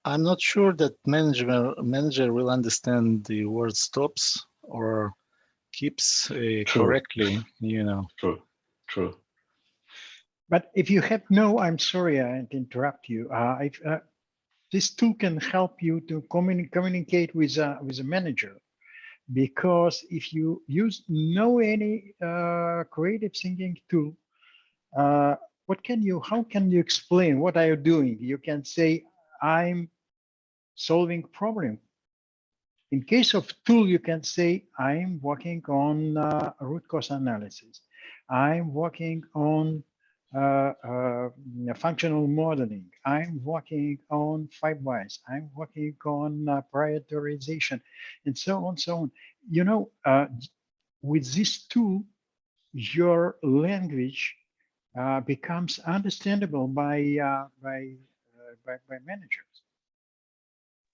I'm not sure that manager will understand the word stops or keeps correctly, True. But if you have I'm sorry, I interrupt you. This tool can help you to communicate with a manager, because if you know any creative thinking tool, how can you explain what are you doing? You can say, I'm solving problem. In case of tool, you can say, I'm working on root cause analysis. I'm working on functional modeling. I'm working on 5 whys. I'm working on prioritization, and so on, so on. With this tool, your language becomes understandable by managers.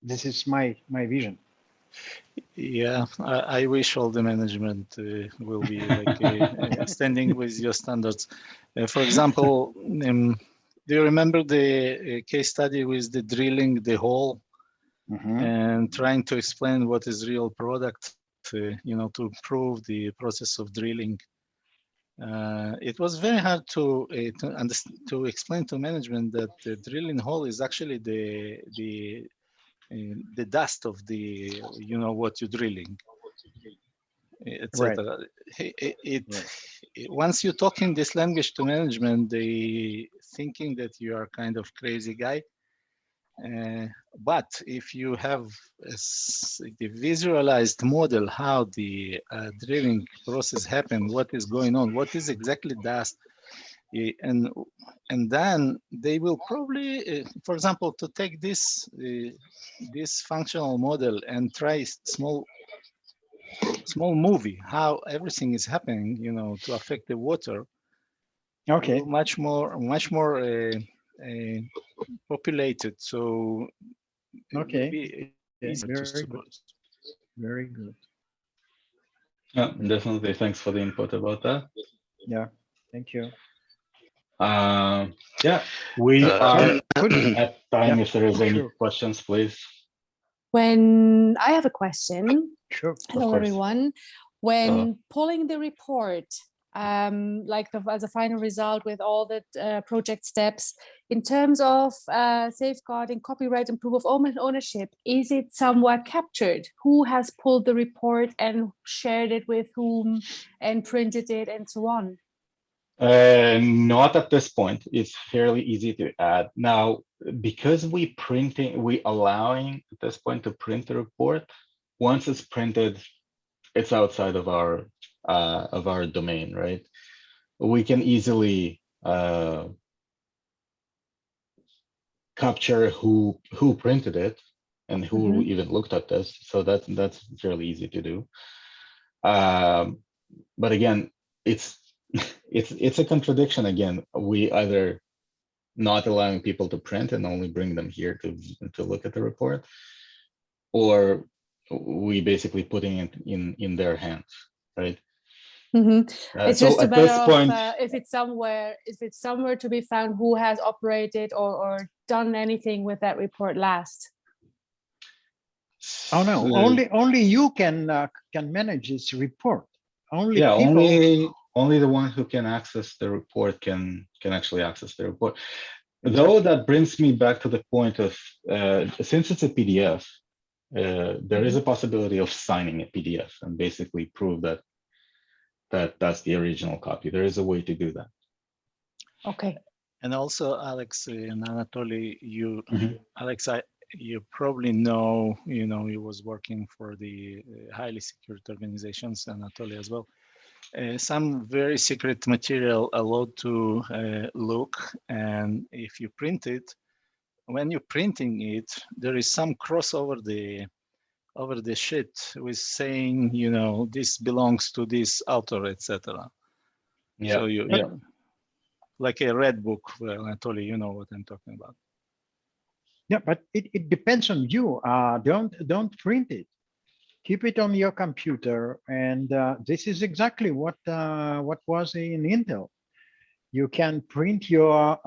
This is my vision. Yeah, I wish all the management will be like standing with your standards. For example, do you remember the case study with the drilling the hole and trying to explain what is real product, to improve the process of drilling? It was very hard to explain to management that the drilling hole is actually the dust of the what you're drilling, etc. Once you talk in this language to management, they thinking that you are kind of crazy guy. But if you have the visualized model, how the drilling process happened, what is going on, what is exactly dust, and then they will probably, for example, to take this functional model and try small movie how everything is happening, to affect the water. Okay. Much more populated. So okay. Easier to support. Very good. Yeah, definitely. Thanks for the input about that. Yeah, thank you. Yeah, we are Good. at time. Yeah, If there is any sure. questions, please. When I have a question, Sure. hello course. everyone. When Hello. pulling the report, like as a final result with all the project steps, in terms of safeguarding copyright and proof of ownership, is it somewhat captured? Who has pulled the report and shared it with whom and printed it and so on? Not at this point. It's fairly easy to add. Now, because we allowing at this point to print the report, once it's printed, it's outside of our domain, right? We can easily capture who printed it and who even looked at this. So that's fairly easy to do. But again, it's a contradiction. Again, we either not allowing people to print and only bring them here to look at the report, or we basically putting it in their hands, right? It's so just a at matter this of point, if it's somewhere to be found who has operated or done anything with that report last. Oh no, only you can manage this report. Only yeah, people. only the one who can access the report can actually access the report. Though that brings me back to the point of since it's a PDF, there is a possibility of signing a PDF and basically prove that that's the original copy. There is a way to do that. Okay. And also, Alex and Anatoly, Alex, you probably know, you was working for the highly secured organizations, Anatoly as well. Some very secret material allowed to look, and if you print it, when you're printing it, there is some crossover over the sheet with saying, this belongs to this author, etc. Yeah. So like a red book. Well, Anatoly, you know what I'm talking about. Yeah, but it depends on you. Don't print it. Keep it on your computer, and this is exactly what was in Intel. You can print your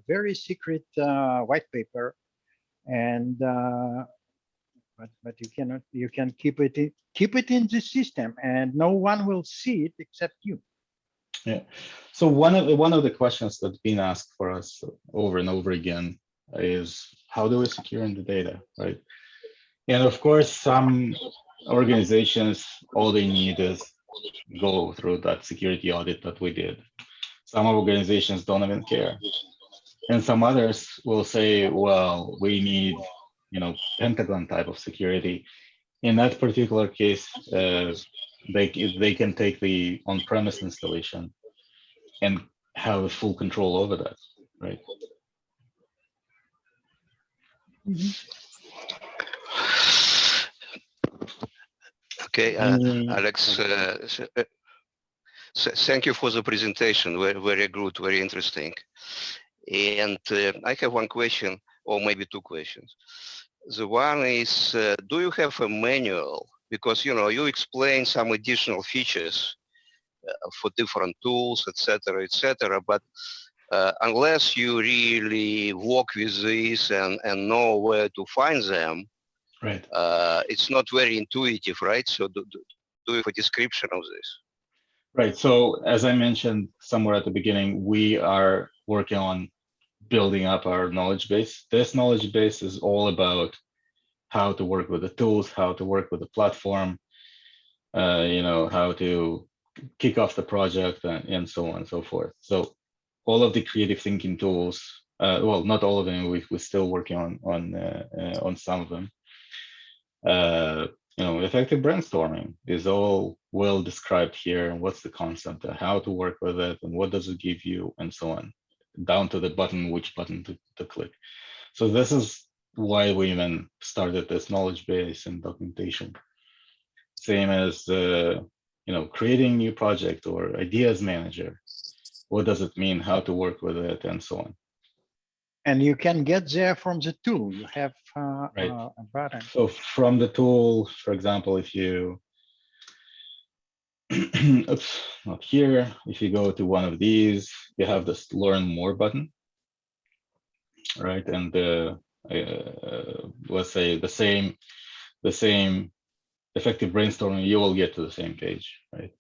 very secret white paper, and but you cannot. You can keep it in the system, and no one will see it except you. Yeah. So one of the questions that's been asked for us over and over again is how do we secure the data, right? And of course, some organizations, all they need is go through that security audit that we did. Some organizations don't even care. And some others will say, well, we need, Pentagon type of security. In that particular case, they can take the on-premise installation and have full control over that, right? Okay, Alex, thank you for the presentation. Very good, very interesting. And I have one question, or maybe two questions. The one is, do you have a manual? Because you explain some additional features for different tools, etc. But unless you really work with this and know where to find them, right? It's not very intuitive, right? So do you have a description of this? Right. So as I mentioned somewhere at the beginning, we are working on building up our knowledge base. This knowledge base is all about how to work with the tools, how to work with the platform, how to kick off the project and so on and so forth. So all of the creative thinking tools, well, not all of them, we're still working on some of them. Effective brainstorming is all well described here. And what's the concept, how to work with it, and what does it give you, and so on, down to the button, which button to click. So this is why we even started this knowledge base and documentation. Same as creating new project or ideas manager. What does it mean? How to work with it, and so on. And you can get there from the tool. You have right. a button. So from the tool, for example, if you, oops, not here. If you go to one of these, you have this Learn More button, right? And let's say the same effective brainstorming, you will get to the same page, right?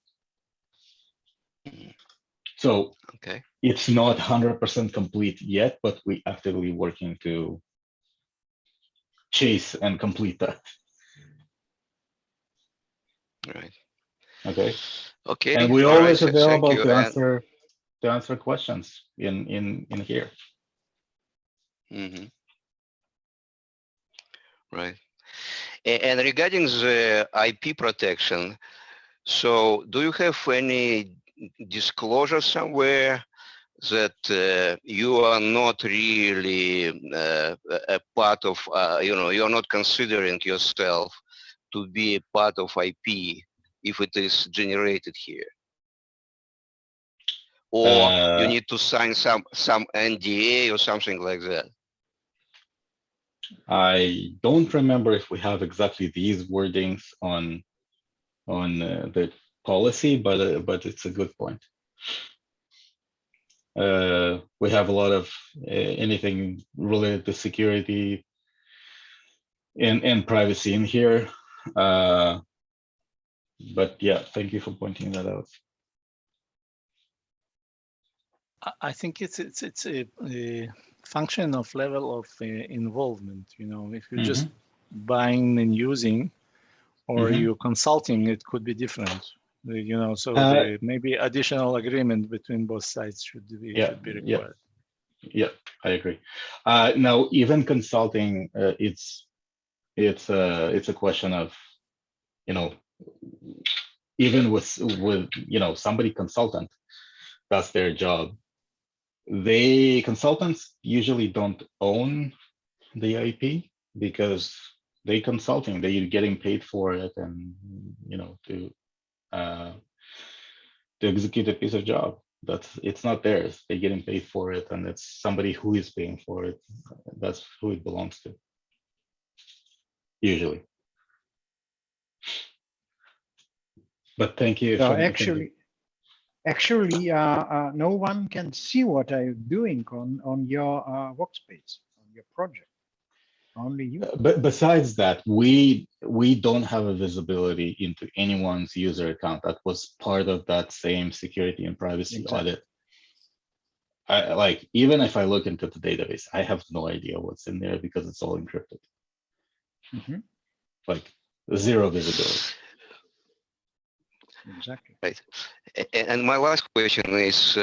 So Okay. it's not 100% complete yet, but we actively working to chase and complete that. Right. Okay. Okay. And we're All right. always Thank available you. to And, answer questions in here. mhm. Right. And regarding the IP protection, so do you have any disclosure somewhere that you are not really a part of, you're not considering yourself to be a part of IP if it is generated here? Or you need to sign some NDA or something like that? I don't remember if we have exactly these wordings on the policy, but it's a good point. We have a lot of anything related to security and privacy in here. But yeah, thank you for pointing that out. I think it's a function of level of involvement. You know, if you're just buying and using, or you're consulting, it could be different. You know, so maybe additional agreement between both sides should be required. Yeah, I agree. Now, even consulting, it's a question of, you know, even with you know, somebody consultant, that's their job. Consultants usually don't own the IP because they consulting, they're getting paid for it, and you know, to execute a piece of job. It's not theirs. They're getting paid for it, and it's somebody who is paying for it. That's who it belongs to, usually. But thank you. So actually, no one can see what I'm doing on your workspace, on your project. Only you. But besides that, we don't have a visibility into anyone's user account. That was part of that same security and privacy audit. Like, even if I look into the database, I have no idea what's in there because it's all encrypted. Like, zero visibility. Exactly. Right. And my last question is,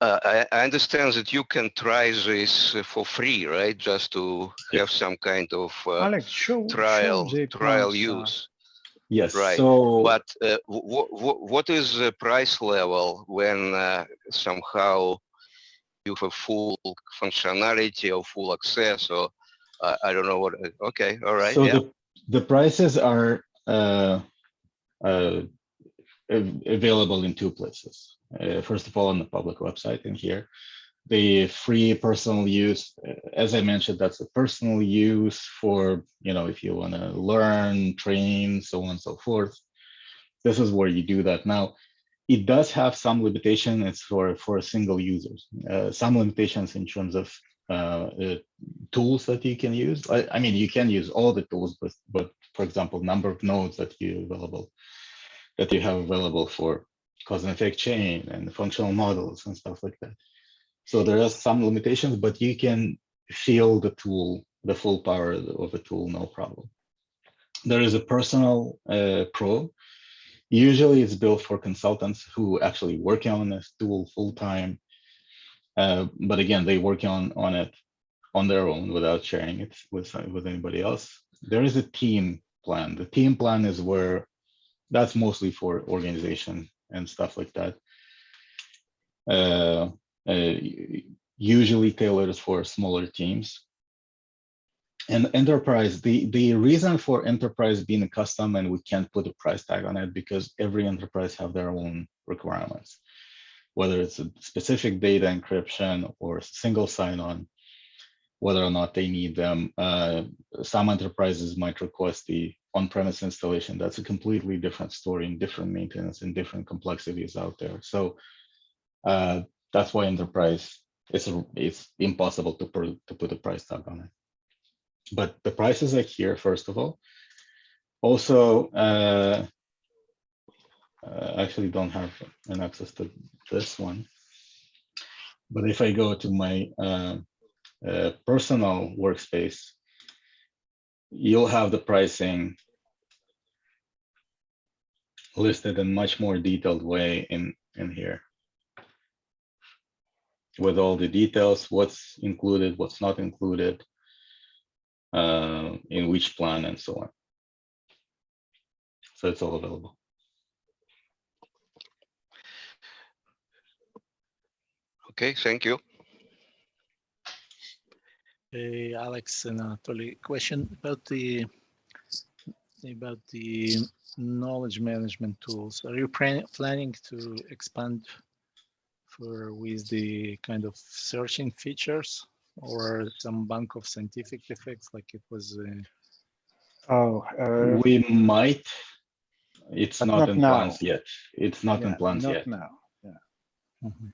I understand that you can try this for free, right? Just to have some kind of Alex, trial use. Yes. Right. So, but what is the price level when somehow you have full functionality or full access, or I don't know what? Okay. All right. So yeah. the prices are available in two places. First of all, on the public website in here. The free personal use, as I mentioned, that's a personal use for, you know, if you want to learn, train, so on and so forth. This is where you do that. Now, it does have some limitations. It's for single users. Some limitations in terms of tools that you can use. I mean, you can use all the tools, but for example, number of nodes that you have available for cause and effect chain and functional models and stuff like that. So there are some limitations, but you can feel the tool, the full power of the tool, no problem. There is a personal pro. Usually it's built for consultants who actually work on this tool full time. But again, they work on it on their own without sharing it with anybody else. There is a team plan. The team plan is where that's mostly for organization and stuff like that. Usually tailored for smaller teams. And enterprise, the reason for enterprise being a custom and we can't put a price tag on it because every enterprise have their own requirements, whether it's a specific data encryption or single sign-on, whether or not they need them. Some enterprises might request the on-premise installation. That's a completely different story and different maintenance and different complexities out there. So that's why enterprise it's impossible to put a price tag on it. But the prices are here, first of all. Also, I actually don't have an access to this one. But if I go to my personal workspace, you'll have the pricing listed in much more detailed way in here, with all the details, what's included, what's not included, in which plan, and so on. So it's all available. Okay, thank you. Alex and Anatoly, question about the knowledge management tools. Are you planning to expand with the kind of searching features, or some bank of scientific effects like it was? We might. It's But not not in now. plans yet. It's not in plans not yet. now. Yeah. Mhm.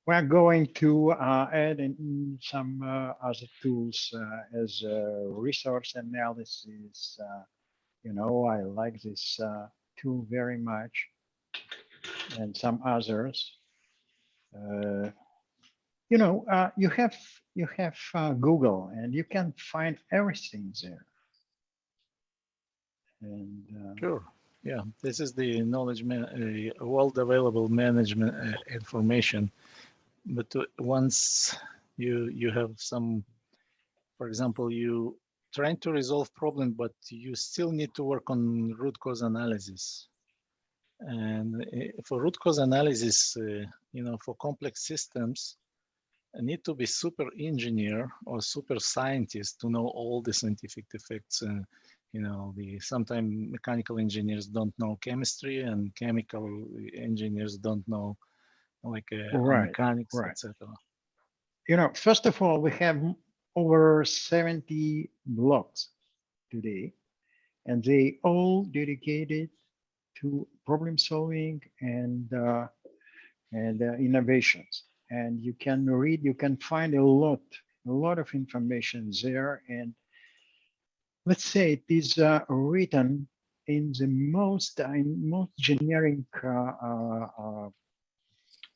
We're going to add in some other tools as resource analysis. You know, I like this tool very much, and some others. You know, you have Google, and you can find everything there. And Sure. Yeah, this is the knowledge world available management information. But once you have some, for example, you trying to resolve problem, but you still need to work on root cause analysis. And for root cause analysis, you know, for complex systems, I need to be super engineer or super scientist to know all the scientific effects. And you know, sometimes mechanical engineers don't know chemistry, and chemical engineers don't know like mechanics, etc. You know, first of all, we have over 70 blogs today, and they all dedicated to problem solving and innovations. And you can read, you can find a lot of information there. And let's say it is written in the most generic